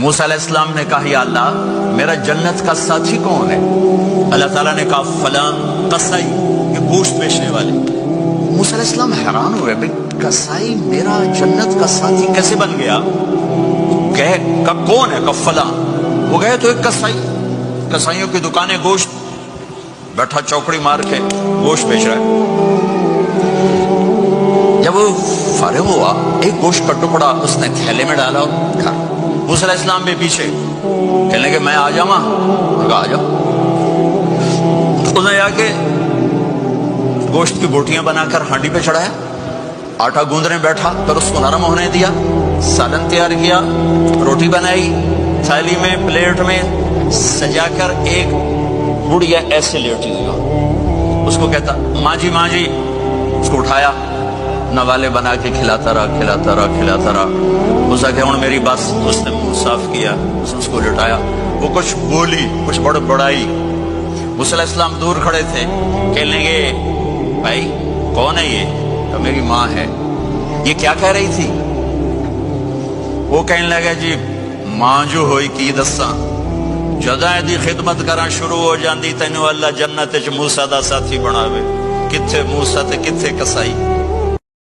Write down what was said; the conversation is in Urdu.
موسیٰ علیہ السلام نے کہا یا اللہ میرا جنت کا ساتھی کون ہے؟ اللہ تعالیٰ نے کہا فلاں قصائی، یہ گوشت بیچنے والے۔ موسیٰ علیہ السلام حیران ہوئے، بھئی قصائی میرا جنت کا ساتھی کیسے بن گیا؟ کہا کون ہے؟ کہا فلاں۔ وہ گئے تو ایک قصائی، قصائیوں کی دکانیں، گوشت، بیٹھا چوکڑی مار کے گوشت بیچ رہا ہے۔ جب وہ فارغ ہوا ایک گوشت کا ٹکڑا اس نے تھیلے میں ڈالا اور کھا۔ موسیٰ علیہ السلام بھی پیچھے، کہنے کہ میں آ جاؤں؟ کہا آ جاؤ۔ اس نے آ کے گوشت کی بوٹیاں بنا کر ہانڈی پہ چڑھایا، آٹا گوندنے بیٹھا، پھر اس کو نرم ہونے دیا، سالن تیار کیا، روٹی بنائی، تھالی میں پلیٹ میں سجا کر ایک بڑھیا ایسے لیٹی ہوئی، اس کو کہتا ماں جی ماں جی، اس کو اٹھایا، نوالے بنا کے کھلاتا رہا۔ اس کہ ہوں میری بات، اس نے منہ صاف کیا، اس کو لٹایا، وہ کچھ بولی، کچھ بڑائی۔ موسیٰ علیہ السلام دور کھڑے تھے، کہنے لگے بھائی کون ہے یہ؟ تو میری ماں ہے۔ یہ کیا کہہ رہی تھی؟ وہ کہنے لگا جی ماں جو ہوئی کی دساں، جداں دی خدمت کرنا شروع ہو جاندی تینوں اللہ جنت وچ موسیٰ دا ساتھی بناوے، کتھے موسیٰ تے کتھے قصائی۔